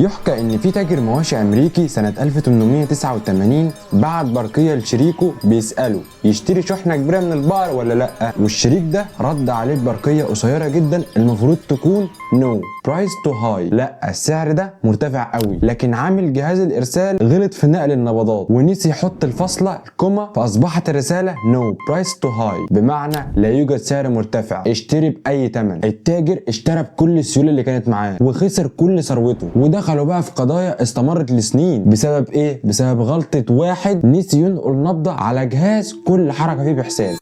يحكى ان في تاجر مواشي امريكي سنة 1889 بعت برقية لشريكه بيسأله يشتري شحنة كبيرة من البقر ولا لا، والشريك ده رد عليه ببرقية قصيرة جدا المفروض تكون نو برايس تو هاي، لا السعر ده مرتفع قوي. لكن عامل جهاز الارسال غلط في نقل النبضات ونسي يحط الفاصلة الكوما، فاصبحت الرسالة نو برايس تو هاي بمعنى لا يوجد سعر مرتفع، اشتري باي ثمن. التاجر اشترى بكل السيولة اللي كانت معاه وخسر كل ثروته، ودخلوا بقى في قضايا استمرت لسنين. بسبب ايه؟ بسبب غلطة واحد نسي ينقل نبضة على جهاز كل حركة فيه بحساب.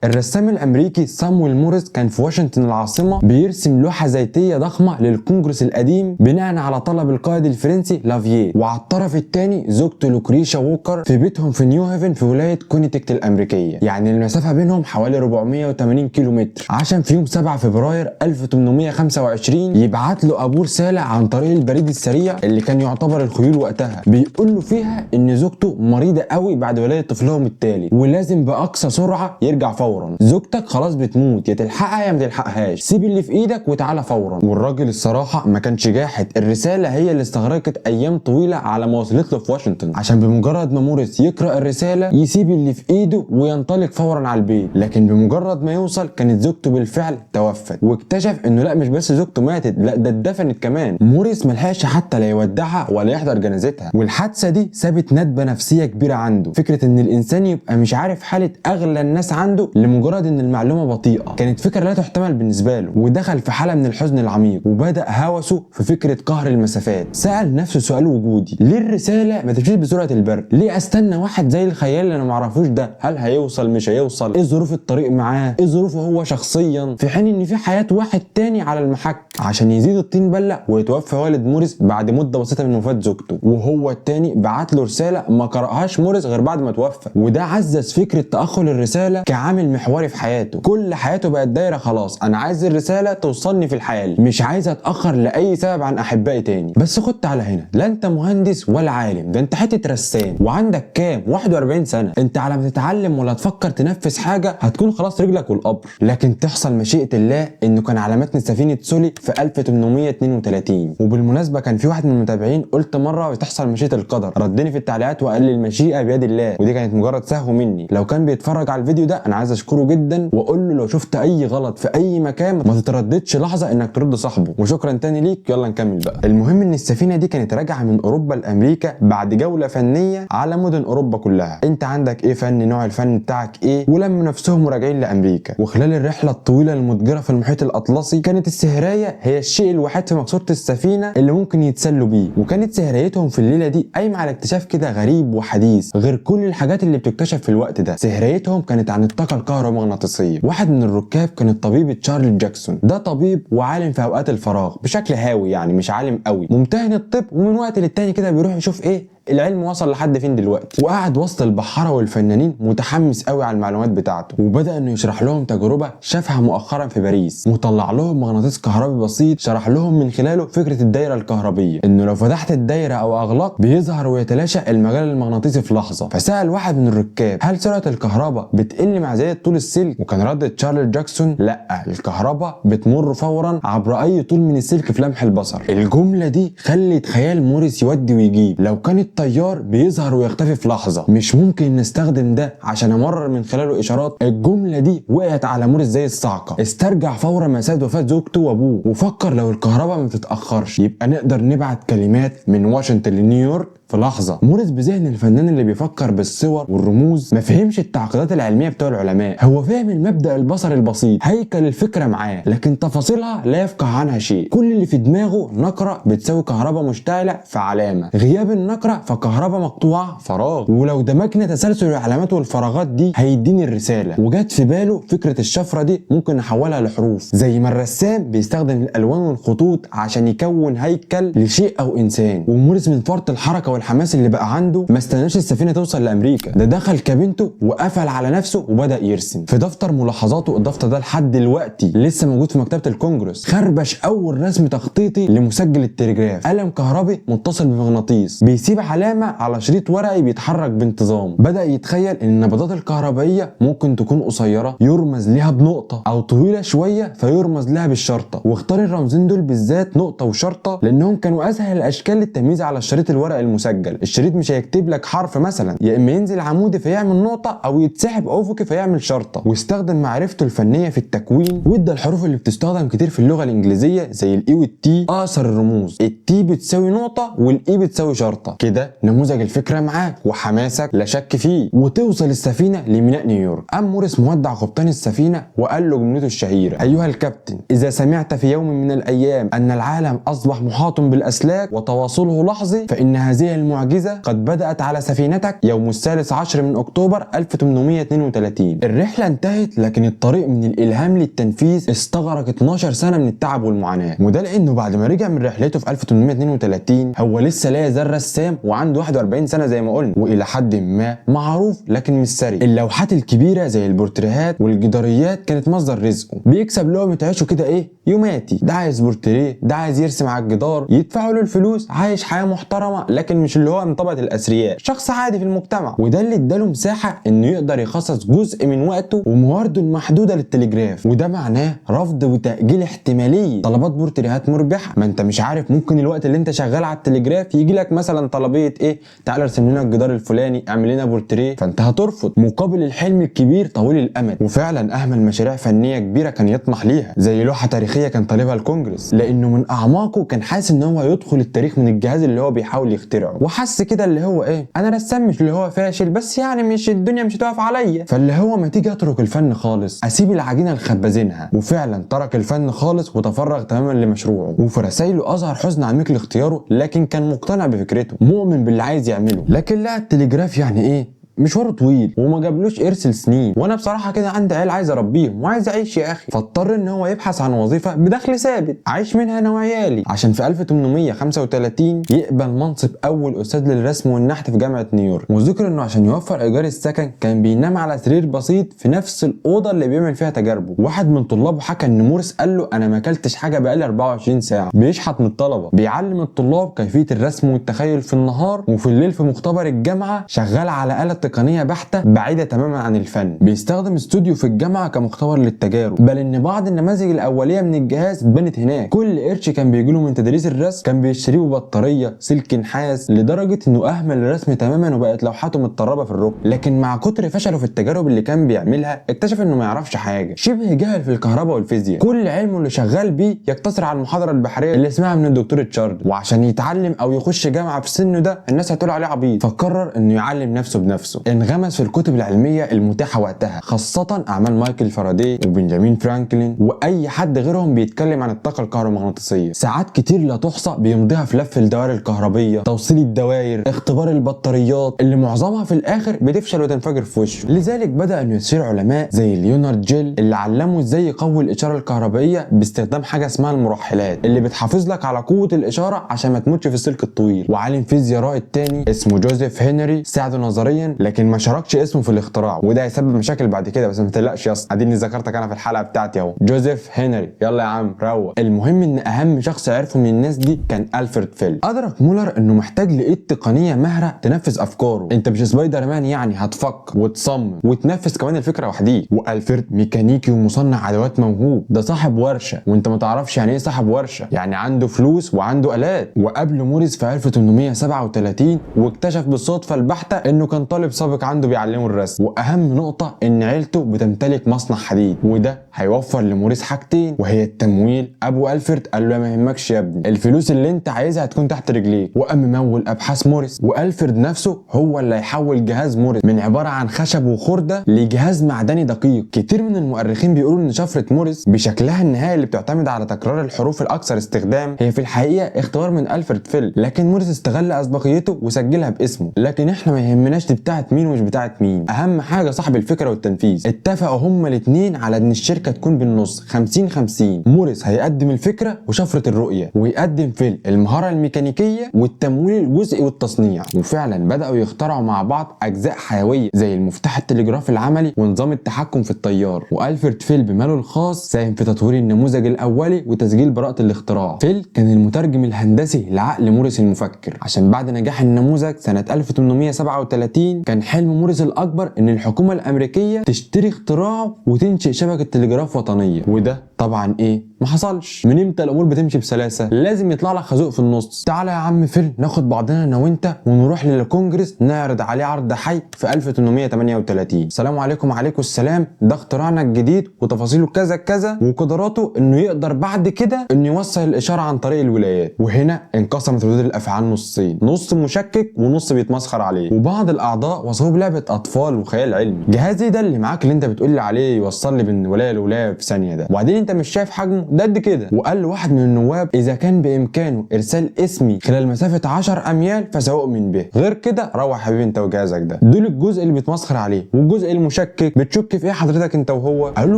الرسام الامريكي سامويل موريس كان في واشنطن العاصمه بيرسم لوحه زيتيه ضخمه للكونجرس القديم بناء على طلب القائد الفرنسي لافييه، وعلى الطرف الثاني زوجته لوكريشا ووكر في بيتهم في نيو هيفن في ولايه كونيتيكت الامريكيه، يعني المسافه بينهم حوالي 480 كيلومتر. عشان في يوم 7 فبراير 1825 يبعت له ابوه رساله عن طريق البريد السريع اللي كان يعتبر الخيول وقتها، بيقول له فيها ان زوجته مريضه قوي بعد ولاده طفلهم الثالث ولازم باقصى سرعه يرجع فورا. زوجتك خلاص بتموت، يا تلحقها يا ما تلحقهاش، سيب اللي في ايدك وتعالى فورا. والراجل الصراحه ما كانش جاحد، الرساله هي اللي استغرقت ايام طويله على ما وصلت له في واشنطن، عشان بمجرد ما موريس يقرا الرساله يسيب اللي في ايده وينطلق فورا على البيت. لكن بمجرد ما يوصل كانت زوجته بالفعل توفت، واكتشف انه لا مش بس زوجته ماتت، لا ده اتدفنت كمان. موريس ملحقش حتى لا يودعها ولا يحضر جنازتها، والحادثه دي سابت ندبه نفسيه كبيره عنده. فكره ان الانسان يبقى مش عارف حاله اغلى الناس عنده لمجرد ان المعلومه بطيئه كانت فكره لا تحتمل بالنسبه له، ودخل في حاله من الحزن العميق وبدا هوسه في فكره قهر المسافات. سال نفسه سؤال وجودي: ليه الرساله ما تمشيش بسرعه البرق؟ ليه استنى واحد زي الخيال اللي انا ما اعرفوش ده؟ هل هيوصل مش هيوصل؟ ايه ظروف الطريق معاه؟ ايه ظروفه هو شخصيا؟ في حين ان في حياه واحد تاني على المحك. عشان يزيد الطين بله ويتوفى والد موريس بعد مده بسيطه من وفاه زوجته، وهو التاني بعت له رساله ما قراهاش موريس غير بعد ما توفى، وده عزز فكره تاخر الرساله كعامل محوري في حياته. كل حياته بقت دايره خلاص، انا عايز الرساله توصلني في الحال، مش عايز اتاخر لاي سبب عن احبائي تاني. بس خد تعالى هنا، لا انت مهندس ولا عالم، ده انت حته رسام وعندك كام 41 سنه. انت على ما تتعلم ولا تفكر تنفذ حاجه هتكون خلاص رجلك والقبر. لكن تحصل مشيئه الله انه كان على متن سفينه سولي في 1832. وبالمناسبه كان في واحد من المتابعين قلت مره تحصل مشيئه القدر، ردني في التعليقات وقال لي المشيئه بيد الله، ودي كانت مجرد سهو مني. لو كان بيتفرج على الفيديو ده انا عايز اشكره جدا واقول له لو شفت اي غلط في اي مكان ما تترددش لحظه انك ترد صاحبه، وشكرا تاني ليك. يلا نكمل بقى. المهم ان السفينه دي كانت راجعه من اوروبا لامريكا بعد جوله فنيه على مدن اوروبا كلها. انت عندك ايه فن، نوع الفن بتاعك ايه، ولما نفسهم راجعين لامريكا. وخلال الرحله الطويله المتجره في المحيط الاطلسي كانت السهريه هي الشيء الوحيد في مقصوره السفينه اللي ممكن يتسلوا بيه، وكانت سهريتهم في الليله دي قايمه على اكتشاف كده غريب وحديث غير كل الحاجات اللي بتكتشف في الوقت ده. سهريتهم كانت عن الطاقه الكهرومغناطيسيه. واحد من الركاب كان الطبيب تشارلز جاكسون، ده طبيب وعالم في اوقات الفراغ بشكل هاوي، يعني مش عالم قوي، ممتهن الطب ومن وقت للتاني كده بيروح يشوف ايه العلم وصل لحد فين دلوقتي. وقعد وسط البحاره والفنانين متحمس قوي على المعلومات بتاعته، وبدا انه يشرح لهم تجربه شافها مؤخرا في باريس، وطلع لهم مغناطيس كهربي بسيط شرح لهم من خلاله فكره الدايره الكهربيه، انه لو فتحت الدايره او اغلقت بيظهر ويتلاشى المجال المغناطيسي في لحظه. فسال واحد من الركاب هل سرعه الكهرباء بتقل مع زياده طول السلك؟ وكان رد تشارلز جاكسون لا، الكهرباء بتمر فورا عبر اي طول من السلك في لمح البصر. الجمله دي خلت خيال موريس يودي ويجيب، لو كانت الطيار بيظهر ويختفي في لحظه مش ممكن نستخدم ده عشان امرر من خلاله اشارات؟ الجمله دي وقعت على موريس زي الصعقه. استرجع فورا مسائل وفاه زوجته وابوه، وفكر لو الكهرباء ما بتتاخرش يبقى نقدر نبعت كلمات من واشنطن لنيويورك في لحظه. موريس بذهن الفنان اللي بيفكر بالصور والرموز ما فهمش التعقيدات العلميه بتوع العلماء، هو فاهم المبدا البصري البسيط، هيكل الفكره معاه لكن تفاصيلها لا يفقه عنها شيء. كل اللي في دماغه نقره بتساوي كهرباء مشتعله فعلامه، غياب النقره فكهرباء مقطوعه فراغ، ولو دمجنا تسلسل العلامات والفراغات دي هيديني الرساله. وجات في باله فكره الشفره دي ممكن نحولها لحروف، زي ما الرسام بيستخدم الالوان والخطوط عشان يكون هيكل لشيء او انسان. وموريس من فرط الحركه والحماس اللي بقى عنده ما استناش السفينه توصل لامريكا، ده دخل كابينته وقفل على نفسه وبدا يرسم. في دفتر ملاحظاته، الدفتر ده لحد دلوقتي لسه موجود في مكتبه الكونجرس، خربش اول رسم تخطيطي لمسجل التلجراف، قلم كهربي متصل بمغناطيس بيسيب علامه على شريط ورقي بيتحرك بانتظام. بدا يتخيل ان النبضات الكهربائيه ممكن تكون قصيره يرمز لها بنقطه، او طويله شويه فيرمز لها بالشرطه، واختار الرمزين دول بالذات نقطه وشرطه لانهم كانوا اسهل الاشكال للتمييز على الشريط الورقي المسجل. الشريط مش هيكتب لك حرف مثلا، يا اما ينزل عمودي فيعمل نقطه او يتسحب افقي فيعمل شرطه. واستخدم معرفته الفنيه في التكوين وادى الحروف اللي بتستخدم كتير في اللغه الانجليزيه زي الاي والتي اقصر الرموز، التي بتساوي نقطه والاي بتساوي شرطه. كده نموذج الفكره معاك وحماسك لا شك فيه. وتوصل السفينه لميناء نيويورك. قام موريس مودع قبطان السفينه وقال له جملته الشهيره: ايها الكابتن، اذا سمعت في يوم من الايام ان العالم اصبح محاط بالاسلاك وتواصله لحظي، فان هذه المعجزه قد بدات على سفينتك يوم 13 من اكتوبر 1832. الرحله انتهت، لكن الطريق من الالهام للتنفيذ استغرق 12 سنه من التعب والمعاناه. وده لانه بعد ما رجع من رحلته في 1832 هو لسه لا يزال رسام وعنده 41 سنه زي ما قلنا، والى حد ما معروف لكن مش ثري. اللوحات الكبيره زي البورتريهات والجداريات كانت مصدر رزقه، بيكسب لقمه عيشه كده ايه يوماتي. ده عايز بورتريه، ده عايز يرسم على الجدار، يدفعوا له الفلوس، عايش حياه محترمه لكن مش اللي هو من طبقه الاثرياء، شخص عادي في المجتمع. وده اللي اداله مساحه انه يقدر يخصص جزء من وقته وموارده المحدوده للتلجراف. وده معناه رفض وتاجيل احتماليه طلبات بورتريهات مربحه. ما انت مش عارف، ممكن الوقت اللي انت شغال على التلجراف يجي لك مثلا طلبيه ايه، تعالى ارسم لنا الجدار الفلاني، اعمل لنا بورتريه، فانت هترفض مقابل الحلم الكبير طويل الامد. وفعلا اهمل مشاريع فنيه كبيره كان يطمح ليها، زي لوحه تاريخيه كان طالبها الكونجرس، لانه من اعماقه كان حاسس ان هو يدخل التاريخ من الجهاز اللي هو بيحاول يخترعه، وحس كده اللي هو ايه، انا رسام مش اللي هو فاشل، بس يعني مش الدنيا مش هتقف عليا، فاللي هو ما تيجي اترك الفن خالص، اسيب العجينه الخبازينها. وفعلا ترك الفن خالص وتفرغ تماما لمشروعه. وفي رسائله اظهر حزن عميق لاختياره، لكن كان مقتنع بفكرته، مؤمن باللي عايز يعمله. لكن لا، التلجراف يعني ايه، مشواره طويل وما جابلوش قرش لسنين، وانا بصراحه كده عندي عيال عايز اربيهم وعايز اعيش يا اخي. فاضطر ان هو يبحث عن وظيفه بدخل ثابت عايش منها انا وعيالي، عشان في 1835 يقبل منصب اول استاذ للرسم والنحت في جامعه نيويورك. وذكر انه عشان يوفر ايجار السكن كان بينام على سرير بسيط في نفس الاوضه اللي بيعمل فيها تجاربه. واحد من طلابه حكى ان موريس قال له: انا ما اكلتش حاجه بقالي 24 ساعه. بيشحت من الطلبه، بيعلم الطلاب كيفيه الرسم والتخيل في النهار، وفي الليل في مختبر الجامعه شغال على آلة تقنيه بحته بعيده تماما عن الفن. بيستخدم استوديو في الجامعه كمختبر للتجارب، بل ان بعض النماذج الاوليه من الجهاز اتبنت هناك. كل قرش كان بيجيله من تدريس الرسم كان بيشتريه ببطاريه سلك نحاس، لدرجه انه اهمل الرسم تماما وبقت لوحاته متطربه في الركن. لكن مع كتر فشله في التجارب اللي كان بيعملها اكتشف انه ما يعرفش حاجه، شبه جاهل في الكهرباء والفيزياء. كل علمه اللي شغال بيه يقتصر على المحاضره البحريه اللي اسمها من الدكتور تشارد، وعشان يتعلم او يخش جامعه في سنه ده الناس هتقول عليه عبيط، فقرر انه يعلم نفسه بنفسه. انغمس في الكتب العلميه المتاحه وقتها، خاصه اعمال مايكل فاراداي وبنجامين فرانكلين واي حد غيرهم بيتكلم عن الطاقه الكهرومغناطيسيه. ساعات كتير لا تحصى بيمضيها في لف الدوائر الكهربيه، توصيل الدوائر، اختبار البطاريات اللي معظمها في الاخر بتفشل وتنفجر في وشه. لذلك بدا انه يصير علماء زي ليونارد جيل اللي علموا ازاي يقوي الاشاره الكهربائيه باستخدام حاجه اسمها المرحلات اللي بتحافظ لك على قوه الاشاره عشان ما تموتش في السلك الطويل. وعالم فيزياء رائد تاني اسمه جوزيف هنري ساعده نظريا، لكن ما شاركش اسمه في الاختراع، وده هيسبب مشاكل بعد كده، بس ما تقلقش يا اسطى، اديني ذكرتك انا في الحلقه بتاعتي اهو. جوزيف هنري، يلا يا عم روق. المهم ان اهم شخص عرفه من الناس دي كان الفريد فيل. ادرك مولر انه محتاج لايد تقنيه ماهره تنفذ افكاره. انت مش سبايدر مان يعني، هتفكر وتصمم وتنفذ كمان الفكره وحديك. والفريد ميكانيكي ومصنع ادوات موهوب، ده صاحب ورشه، وانت ما تعرفش يعني ايه صاحب ورشه، يعني عنده فلوس وعنده الات. وقابله موريس في 1837 واكتشف بالصدفه البحته انه كان طالب سابق عنده بيعلمه الرسم. واهم نقطه ان عيلته بتمتلك مصنع حديد، وده هيوفر لموريس حاجتين وهي التمويل. ابو الفريد قال له: ما يهمكش يا ابني، الفلوس اللي انت عايزها هتكون تحت رجليك. وقام ممول ابحاث موريس، والفريد نفسه هو اللي هيحول جهاز موريس من عباره عن خشب وخرده لجهاز معدني دقيق. كتير من المؤرخين بيقولوا ان شفره موريس بشكلها النهائي اللي بتعتمد على تكرار الحروف الاكثر استخدام هي في الحقيقه اختبار من الفريد فيل، لكن موريس استغل اسبقيته وسجلها باسمه. لكن احنا ما يهمناش دي بتاعه بتاعت مين ومش بتاعت مين، اهم حاجه صاحب الفكره والتنفيذ. اتفقوا هما الاثنين على ان الشركه تكون بالنص 50-50. موريس هيقدم الفكره وشفره الرؤيه، ويقدم فيل المهاره الميكانيكيه والتمويل الجزئي والتصنيع. وفعلا بداوا يخترعوا مع بعض اجزاء حيويه زي المفتاح التلجراف العملي ونظام التحكم في الطيار. والفريد فيل بماله الخاص ساهم في تطوير النموذج الاولي وتسجيل براءه الاختراع. فيل كان المترجم الهندسي لعقل موريس المفكر، عشان بعد نجاح النموذج سنه 1837 كان حلم موريس الاكبر ان الحكومه الامريكيه تشتري اختراعه وتنشئ شبكه تلجراف وطنيه. وده طبعا ما حصلش. من امتى الامور بتمشي بسلاسه؟ لازم يطلع لك خازوق في النص. تعالى يا عم فيل ناخد بعضنا انا وانت ونروح للكونجرس نعرض عليه عرض حي في 1838. السلام عليكم. وعليكم السلام. ده اختراعنا الجديد وتفاصيله كذا كذا وقدراته انه يقدر بعد كده انه يوصل الاشاره عن طريق الولايات. وهنا انقسمت ردود الافعال نصين، نص مشكك ونص بيتمسخر عليه، وبعض الاعضاء وصفوه بلعبه اطفال وخيال علمي. جهازي ده اللي معاك اللي انت بتقول لي عليه يوصل لي من ولايه لولايه في ثانيه ده، وبعدين انت مش شايف حجمه ده قد كده؟ وقال لواحد من النواب اذا كان بامكانه ارسال اسمي خلال مسافه 10 اميال فساؤمن به، غير كده روح يا حبيبي انت وجهازك ده. دول الجزء اللي بيتمسخر عليه، والجزء المشكك بتشك في ايه حضرتك انت وهو؟ قال له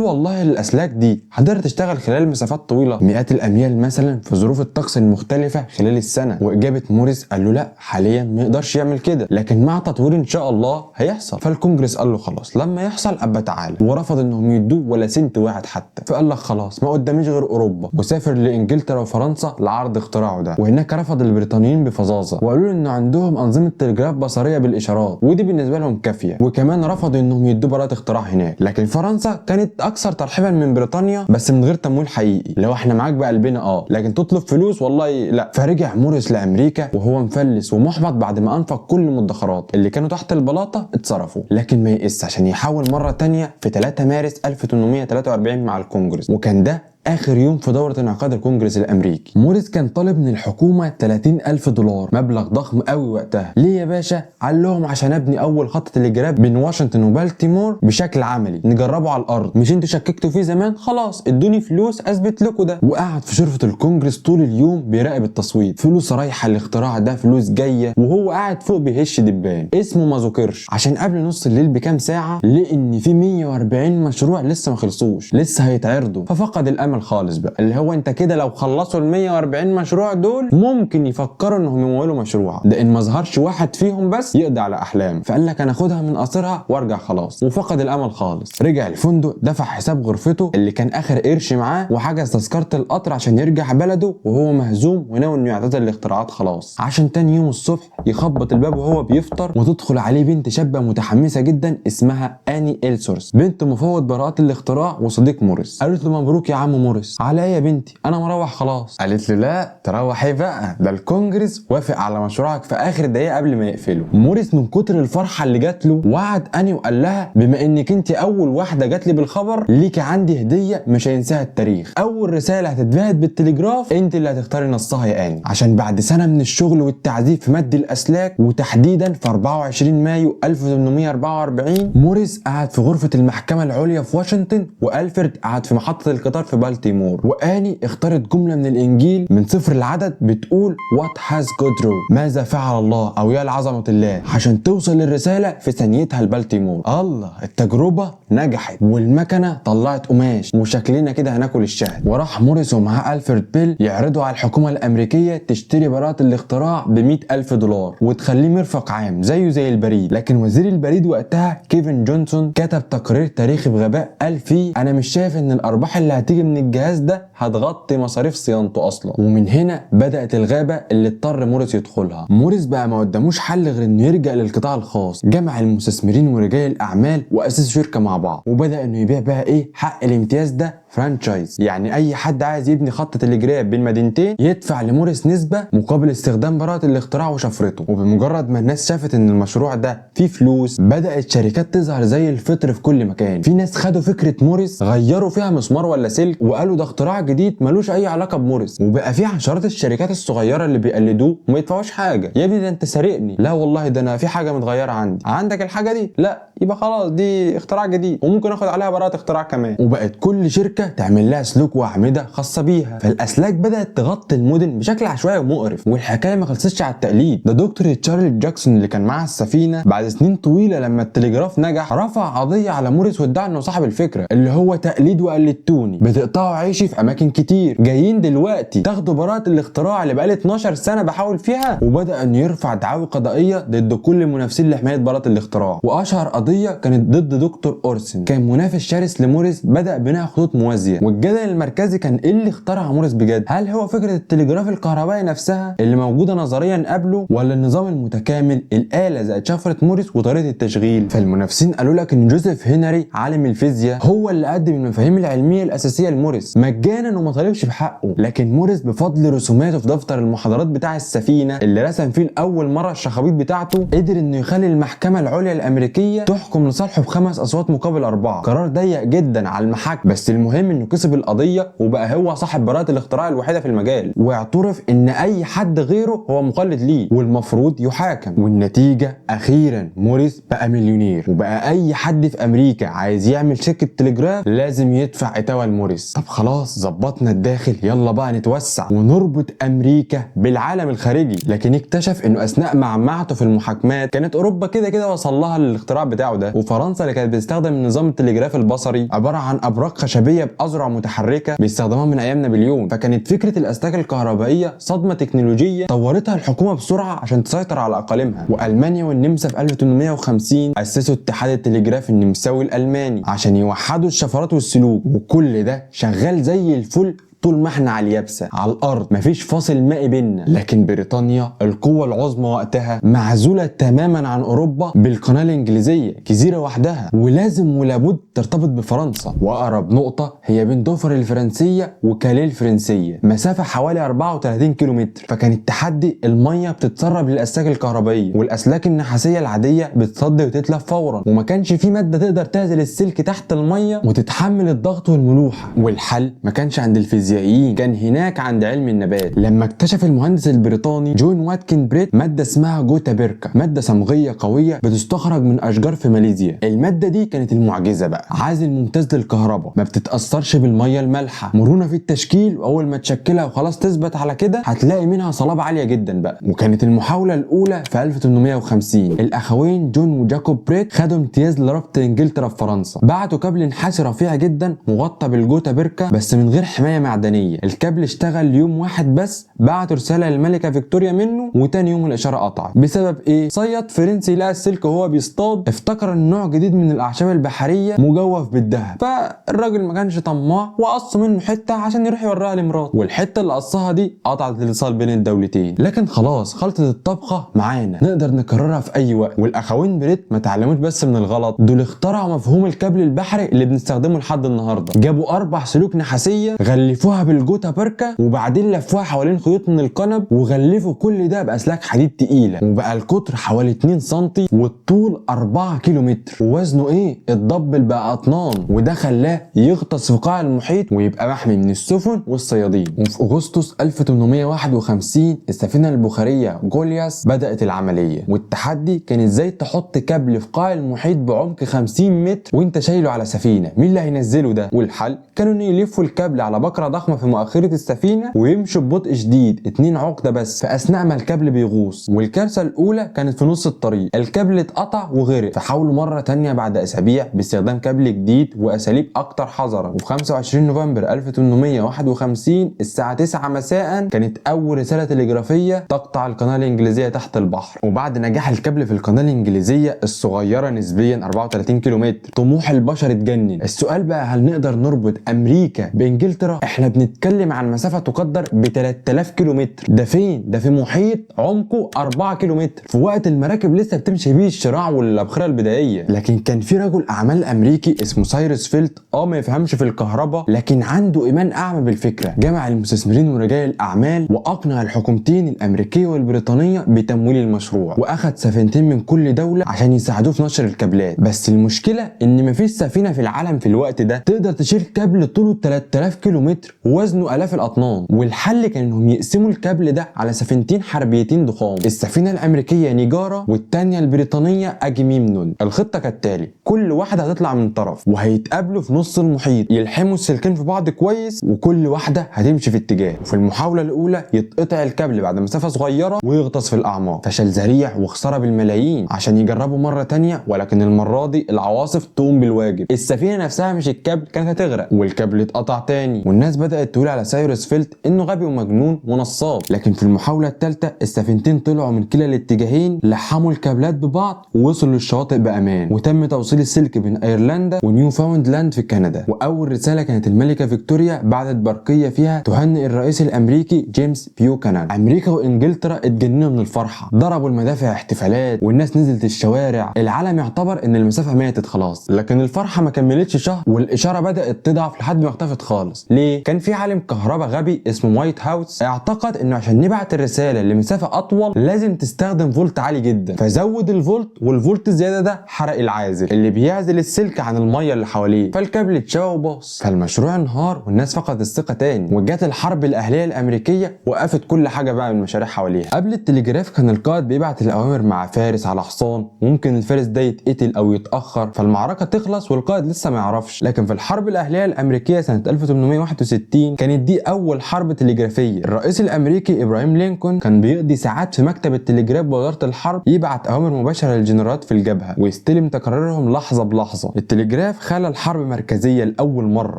والله الاسلاك دي هتقدر تشتغل خلال مسافات طويله مئات الاميال مثلا في ظروف الطقس المختلفه خلال السنه. واجابه موريس قال له لا حاليا ما يقدرش يعمل كده، لكن مع تطوير ان شاء الله هيحصل. فالكونجرس قال له خلاص لما يحصل ابقى تعالى، ورفض انهم يدوه ولا سنت واحد حتى. فقال لك خلاص ما قداميش غير اوروبا، وسافر لانجلترا وفرنسا لعرض اختراعه ده. وهناك رفض البريطانيين بفظاظه وقالوا له انه عندهم انظمه تلجراف بصريه بالاشارات ودي بالنسبه لهم كافيه، وكمان رفضوا انهم يدوا براءه اختراع هناك. لكن فرنسا كانت اكثر ترحيبا من بريطانيا بس من غير تمويل حقيقي، لو احنا معاك بقلبنا لكن تطلب فلوس والله لا. فرجع موريس لامريكا وهو مفلس ومحبط بعد ما انفق كل المدخرات اللي كانوا تحت البلاطه اتصرفوا، لكن ما يئس عشان يحاول مره تانية في 3 مارس 1843 مع الكونجرس، وكان ده اخر يوم في دوره انعقاد الكونجرس الامريكي. موريس كان طالب من الحكومه $30,000، مبلغ ضخم قوي وقتها. ليه يا باشا؟ قال لهم عشان ابني اول خط تلجراف بين واشنطن وبالتيمور بشكل عملي نجربه على الارض، مش انتوا شككتوا فيه زمان، خلاص ادوني فلوس اثبت لكم ده. وقعد في شرفه الكونجرس طول اليوم بيراقب التصويت، فلوس رايحه الاختراع ده فلوس جايه، وهو قاعد فوق بيهش دبان اسمه ما ذكرش، عشان قبل نص الليل بكام ساعه لقى ان في 140 مشروع لسه ما خلصوش لسه هيتعرضوا. ففقد الامل خالص بقى، اللي هو انت كده لو خلصوا ال 140 مشروع دول ممكن يفكروا انهم يمولوا مشروع ده ان ما ظهرش واحد فيهم بس يقضي على احلام. فقال لك انا اخدها من قصرها وارجع خلاص، وفقد الامل خالص. رجع الفندق دفع حساب غرفته اللي كان اخر قرش معاه، وحجز تذكره القطر عشان يرجع بلده وهو مهزوم وناوي انه يعتزل الاختراعات خلاص، عشان تاني يوم الصبح يخبط الباب وهو بيفطر وتدخل عليه بنت شابه متحمسه جدا اسمها اني إلسورث، بنت مفوض براءات الاختراع وصديق موريس. قالت له مبروك يا عم موريس. على ايه يا بنتي؟ انا مروح خلاص. قالت له لا تروح ايه بقى، ده الكونجرس وافق على مشروعك في اخر دقيقه قبل ما يقفلوا. موريس من كتر الفرحه اللي جات له وعد اني وقال لها بما انك انت اول واحده جات لي بالخبر ليكي عندي هديه مش هينساها التاريخ، اول رساله هتتبعت بالتليجراف انت اللي هتختاري نصها يا اني، عشان بعد سنه من الشغل والتعذيب في مد الاسلاك وتحديدا في 24 مايو 1844 موريس قعد في غرفه المحكمه العليا في واشنطن، والفريد قعد في محطه القطار في بالتيمور. واني اختارت جمله من الانجيل من سفر العدد بتقول وات هاز جود رو، ماذا فعل الله او يا لعظمه الله، عشان توصل الرساله في ثانيتها لبالتيمور. الله التجربه نجحت والمكنه طلعت قماش وشكلنا كده هناكل الشهد. وراح موريس ومعاه الفريد بيل يعرضوا على الحكومه الامريكيه تشتري براءه الاختراع ب$100,000 وتخليه مرفق عام زيه زي البريد. لكن وزير البريد وقتها كيفن جونسون كتب تقرير تاريخي بغباء قال فيه انا مش شايف ان الارباح اللي هتيجي من الجهاز ده هتغطي مصاريف صيانته اصلا. ومن هنا بدات الغابه اللي اضطر موريس يدخلها. موريس بقى ما قداموش حل غير انه يرجع للقطاع الخاص، جمع المستثمرين ورجال الاعمال واسسوا شركه مع بعض، وبدا انه يبيع بقى حق الامتياز ده فرانشايز، يعني اي حد عايز يبني خط تلجراف بين مدينتين يدفع لموريس نسبه مقابل استخدام براءه الاختراع وشفرته. وبمجرد ما الناس شافت ان المشروع ده فيه فلوس بدات شركات تظهر زي الفطر في كل مكان. في ناس خدوا فكره موريس غيروا فيها مسمار ولا سلك وقالوا ده اختراع جديد ملوش اي علاقه بموريس، وبقى في عشرات الشركات الصغيره اللي بيقلدوه وما يدفعوش حاجه. يا ابني ده انت سارقني، لا والله ده انا في حاجه متغيره عندك الحاجه دي، لا يبقى خلاص دي اختراع جديد. عادي وممكن اخد عليها براءه اختراع كمان. وبقت كل شركه تعمل لها سلوك واعمده خاصه بيها، فالاسلاك بدات تغطي المدن بشكل عشوائي ومقرف. والحكايه ما خلصتش على التقليد، ده دكتور تشارلز جاكسون اللي كان معاه السفينه بعد سنين طويله لما التلجراف نجح رفع قضيه على موريس وادعى انه صاحب الفكره، اللي هو تقليد وقلدتوني، بتقطعوا عيشي في اماكن كتير، جايين دلوقتي تاخدوا براءه الاختراع اللي بقالي 12 سنه بحاول فيها. وبدا انه يرفع دعاوي قضائيه ضد كل المنافسين لحمايه براءه الاختراع. واشهر قضيه كانت ضد دكتور اورسن، كان منافس شرس لموريس بدا بناء خطوط موازيه. والجدل المركزي كان ايه اللي اخترع موريس بجد؟ هل هو فكره التلجراف الكهربائي نفسها اللي موجوده نظريا قبله، ولا النظام المتكامل الاله زائد شفره موريس وطريقه التشغيل؟ فالمنافسين قالوا لك ان جوزيف هنري عالم الفيزياء هو اللي قدم المفاهيم العلميه الاساسيه لموريس مجانا وما طالبش بحقه. لكن موريس بفضل رسوماته في دفتر المحاضرات بتاع السفينه اللي رسم فيه لاول مره الشخابيط بتاعته، قدر انه يخلي المحكمه العليا الامريكيه تحكم لصالحه ب5 اصوات مقابل 4. قرار ضيق جدا على المحاكم، بس المهم انه كسب القضيه وبقى هو صاحب براءه الاختراع الوحيده في المجال، واعترف ان اي حد غيره هو مقلد ليه والمفروض يحاكم. والنتيجه اخيرا موريس بقى مليونير، وبقى اي حد في امريكا عايز يعمل شركه تلجراف لازم يدفع اتاوه لموريس. طب خلاص ظبطنا الداخل، يلا بقى نتوسع ونربط امريكا بالعالم الخارجي. لكن اكتشف انه اثناء معمعته في المحاكمات كانت اوروبا كده كده وصل لها الاختراع بتاعه ده، وفرنسا اللي كانت بتستخدم نظام التلجراف البصري عباره عن ابراج خشبيه باذرع متحركه بيستخدموها من ايام نابليون. فكانت فكره الاسلاك الكهربائيه صدمه تكنولوجيه طورتها الحكومه بسرعه عشان تسيطر على اقاليمها. والمانيا والنمسا في 1850 اسسوا اتحاد التلجراف النمساوي الالماني عشان يوحدوا الشفرات والسلوك. وكل ده شغال زي الفل طول ما احنا على اليابسه على الارض، مفيش فاصل مائي بينا. لكن بريطانيا القوه العظمى وقتها معزوله تماما عن اوروبا بالقناه الانجليزيه، جزيره وحدها ولازم ولابد ترتبط بفرنسا. واقرب نقطه هي بين دوفر الفرنسيه وكاليه الفرنسيه، مسافه حوالي 34 كيلومتر. فكان التحدي الميه بتتسرب للاسلاك الكهربائيه، والاسلاك النحاسيه العاديه بتصدي وتتلف فورا، وما كانش في ماده تقدر تعزل السلك تحت الميه وتتحمل الضغط والملوحه. والحل ما كانش عند الفيزيائيين، كان هناك عند علم النبات. لما اكتشف المهندس البريطاني جون واتكن بريت ماده اسمها جوتا بيركا، ماده صمغيه قويه بتستخرج من اشجار في ماليزيا. الماده دي كانت المعجزه بقى، عازل ممتاز للكهرباء، ما بتتاثرش بالميه المالحه، مرونه في التشكيل، واول ما تشكلها وخلاص تثبت على كده هتلاقي منها صلابه عاليه جدا بقى. وكانت المحاوله الاولى في 1850. الاخوين جون وجاكوب بريت خدوا امتياز لربط انجلترا بفرنسا، بعتوا كابل نحاسي رفيع جدا مغطى بالجوتا بيركا بس من غير حمايه معدنيه. الكابل اشتغل يوم واحد بس، بعتوا رساله للملكه فيكتوريا منه، وتاني يوم الاشاره قطعت. بسبب ايه؟ صياد فرنسي لقى السلك وهو بيصطاد، افتكر ان نوع جديد من الاعشاب البحريه مجوف بالذهب، فالراجل ما كانش طماع وقص منه حته عشان يروح يوريها لمراته، والحته اللي قصها دي قطعت الاتصال بين الدولتين. لكن خلاص خلطه الطبخه معانا نقدر نكررها في اي وقت. والاخوين بريت ما اتعلموش بس من الغلط، دول اخترعوا مفهوم الكابل البحري اللي بنستخدمه لحد النهارده. جابوا 4 سلوك نحاسيه غلفوها بالجوتا بيركا وبعدين لفوها حوالين خيوط من القنب، وغلفوا كل ده باسلاك حديد تقيله، وبقى القطر حوالي 2 سم والطول 4 كيلومتر، ووزنه ايه؟ اتضبل بقى اطنان، وده خلاه يغطس في قاع المحيط ويبقى محمي من السفن والصيادين. وفي اغسطس 1851 السفينه البخاريه جولياس بدات العمليه، والتحدي كان ازاي تحط كابل في قاع المحيط بعمق 50 متر وانت شايله على سفينه، مين اللي هينزله ده؟ والحل كانوا ان يلفوا الكابل على بكره ضخمه في مؤخره السفينه ويمشوا ببطء شديد 2 عقده بس في اثناء ما الكابل بيغوص. والكارثه الاولى كانت في نص الطريق، الكابل اتقطع وغرق، فحاولوا مره تانية بعد اسابيع باستخدام كابل جديد واساليب اكتر حذرا. وفي 25 نوفمبر 1851 الساعه 9 مساء كانت اول رساله تلجرافيه تقطع القناه الانجليزيه تحت البحر. وبعد نجاح الكابل في القناه الانجليزيه الصغيره نسبيا 34 كيلومتر طموح البشر اتجنن. السؤال بقى هل نقدر نربط امريكا بانجلترا؟ احنا بنتكلم عن مسافه تقدر ب 3000 كيلومتر، ده فين؟ ده في محيط عمقه 4 كيلومتر، في وقت المراكب لسه بتمشي بيه الشراع والابخره البدائيه. لكن كان في رجل اعمال امريكي اسمه سايرس فيلت ما يفهمش في الكهرباء لكن عنده ايمان اعمى بالفكره، جمع المستثمرين ورجال الاعمال واقنع الحكومتين الامريكيه والبريطانيه بتمويل المشروع، واخد سفينتين من كل دوله عشان يساعدوه في نشر الكابلات. بس المشكله ان مفيش سفينه في العالم في الوقت ده تقدر تشيل كابل كابل طوله 3000 كيلومتر ووزنه آلاف الأطنان، والحل كان انهم يقسموا الكابل ده على سفينتين حربيتين ضخام، السفينة الأمريكية نيجارا والتانية البريطانية أجيميمنون. الخطة كالتالي: كل واحدة هتطلع من طرف وهيتقابلوا في نص المحيط، يلحموا السلكين في بعض كويس وكل واحدة هتمشي في اتجاه. وفي المحاولة الأولى يتقطع الكابل بعد مسافة صغيرة ويغطس في الأعماق. فشل ذريع وخسارة بالملايين عشان يجربوا مرة تانية، ولكن المرة دي العواصف تقوم بالواجب. السفينة نفسها مش الكابل كانت هتغرق، والكابل اتقطع تاني، والناس بدأت تقول على سايروس فيلت انه غبي ومجنون ونصاب. لكن في المحاولة الثالثة السفينتين طلعوا من كلا الاتجاهين، لحموا الكابلات ببعض ووصلوا للشواطئ بأمان، وتم توصيل السلك بين ايرلندا ونيوفاوندلاند في كندا. واول رسالة كانت الملكة فيكتوريا بعتت برقية فيها تهنئ الرئيس الامريكي جيمس بيوكانان. امريكا وانجلترا اتجننوا من الفرحة، ضربوا المدافع احتفالات والناس نزلت الشوارع. العالم يعتبر ان المسافة ماتت خلاص، لكن الفرحة ما كملتش شهر والاشارة بدأت تضعف لحد ما اختفت خالص. ليه؟ كان في عالم كهرباء غبي اسمه وايت هاوس اعتقد انه عشان نبعت الرسالة لمسافة اطول لازم تستخدم فولت عالي جدا، فزود الفولت، والفولت الزيادة ده حرق العازل اللي بيعزل السلك عن المية اللي حواليه، فالكابل اتشوى وباص. فالمشروع انهار والناس فقدت الثقة تاني، وجت الحرب الاهلية الامريكية وقفت كل حاجة بقى من المشاريع حواليها. قبل التلجراف كان القائد بيبعت الاوامر مع فارس على حصان، ممكن الفارس ده يتقتل او يتأخر فالمعركة تخلص والقائد لسه ما يعرفش. لكن في الحرب الاهلية الامريكية سنة 1861 كانت دي اول حرب تلجرافية. الرئيس الامريكي ابراهيم لينكولن كان بيقضي ساعات في مكتب التلجراف بوزارة الحرب، يبعت اوامر مباشرة للجنرالات في الجبهة ويستلم تقاريرهم لحظة بلحظة. التلجراف خلى الحرب مركزية لأول مرة،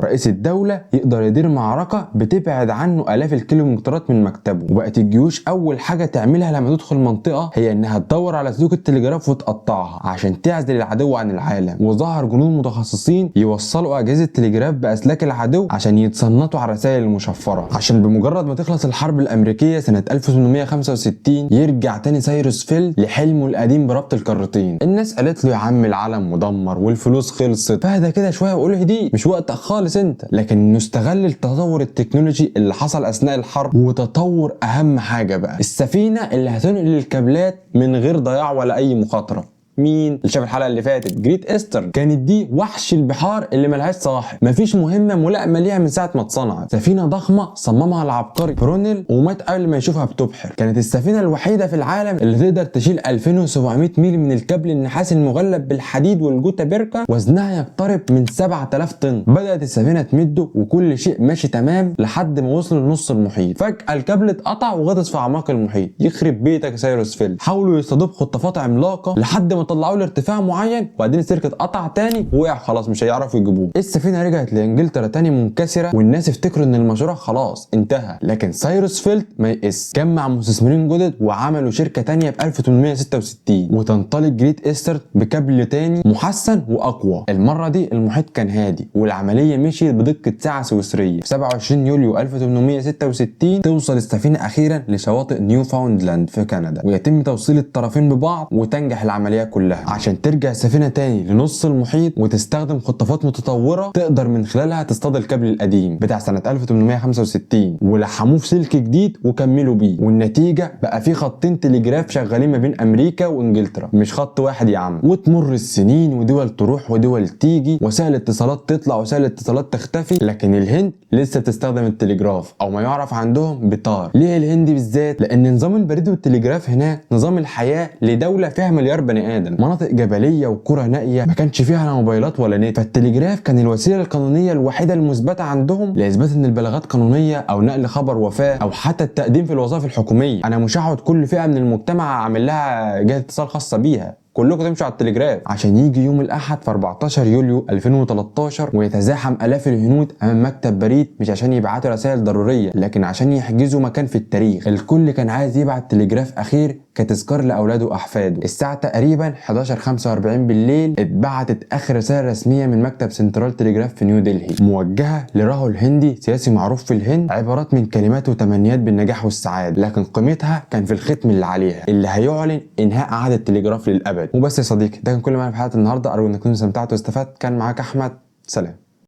رئيس الدولة يقدر يدير معركة بتبعد عنه آلاف الكيلومترات من مكتبه. وبقت الجيوش أول حاجة تعملها لما تدخل منطقة هي إنها تدور على سلوك التلجراف وتقطعها عشان تعزل العدو عن العالم. وظهر جنود متخصصين يوصلوا أجهزة التلجراف بأسلاك العدو عشان يتصنتوا على الرسائل المشفرة، عشان بمجرد ما تخلص الحرب الأمريكية سنة 1865 يرجع تاني سايروس فيلت لحلمه القديم بربط القارتين. الناس قالت له يا عم العالم مدمر والفلوس خلصت، فهدى كده شويه وقول هدي مش وقتك خالص انت. لكن انه استغل التطور التكنولوجي اللي حصل اثناء الحرب، وتطور اهم حاجه بقى السفينه اللي هتنقل الكابلات من غير ضياع ولا اي مخاطره. مين اللي شاف الحلقه اللي فاتت؟ جريت إيسترن. كانت دي وحش البحار اللي ملهاش صاحب، مفيش مهمه ملائمه ليها من ساعه ما اتصنعت. سفينه ضخمه صممها العبقري برونيل ومات قبل ما يشوفها بتبحر. كانت السفينه الوحيده في العالم اللي تقدر تشيل 2700 ميل من الكابل النحاس المغلف بالحديد والجوتا بيركا، وزنها يقترب من 7000 طن. بدات السفينه تمده وكل شيء ماشي تمام لحد ما وصلوا لنص المحيط. فجاه الكابل اتقطع وغطس في اعماق المحيط. يخرب بيتك يا سايروس فيلت. حاولوا يستضيفوا خطافات عملاقه لحد ما طلعوا له ارتفاع معين، وبعدين السلك اتقطع تاني ووقع خلاص مش هيعرفوا يجيبوه. السفينه رجعت لانجلترا تاني منكسره، والناس افتكروا ان المشروع خلاص انتهى. لكن سايروس فيلت ما يئس، جمع مستثمرين جدد وعملوا شركه تانيه ب 1866، وتنطلق جريت إيسترن بكابل تاني محسن واقوى. المره دي المحيط كان هادي والعمليه مشيت بدقه ساعه سويسريه. في 27 يوليو 1866 توصل السفينه اخيرا لشواطئ نيوفاوندلاند في كندا، ويتم توصيل الطرفين ببعض وتنجح العمليه كلها عشان ترجع السفينه تاني لنص المحيط وتستخدم خطافات متطوره تقدر من خلالها تصطاد الكابل القديم بتاع سنه 1865، ولحموه في سلك جديد وكملوا بيه. والنتيجه بقى في خطين تلجراف شغالين ما بين امريكا وانجلترا، مش خط واحد يا عم. وتمر السنين ودول تروح ودول تيجي، وسائل اتصالات تطلع وسائل اتصالات تختفي، لكن الهند لسه بتستخدم التلجراف او ما يعرف عندهم بتار. ليه الهند بالذات؟ لان نظام البريد والتلجراف هناك نظام الحياه لدوله فيها مليار بني ادم، مناطق جبليه وقرى نائيه ما كانش فيها لا موبايلات ولا نت، فالتلجراف كان الوسيله القانونيه الوحيده المثبته عندهم لاثبات ان البلاغات قانونيه او نقل خبر وفاه او حتى التقديم في الوظائف الحكوميه. انا مش هقعد كل فئه من المجتمع اعمل لها جهه اتصال خاصه بيها، كلكم تمشوا على التلجراف. عشان يجي يوم الاحد في 14 يوليو 2013 ويتزاحم الاف الهنود امام مكتب بريد، مش عشان يبعتوا رسائل ضروريه لكن عشان يحجزوا مكان في التاريخ. الكل كان عايز يبعت تلجراف اخير كتذكار لاولاده واحفاده. الساعه تقريبا 11:45 بالليل اتبعتت اخر رساله رسميه من مكتب سنترال تلجراف في نيو دلهي، موجهه لراهول هندي سياسي معروف في الهند، عبارات من كلمات وتمنيات بالنجاح والسعاده، لكن قيمتها كان في الختم اللي عليها اللي هيعلن انهاء عهد التلجراف للابد. وبس يا صديقي، ده كان كل ما في حلقه النهارده. ارجو انكم استمتعتوا واستفدت. كان معاك احمد، سلام.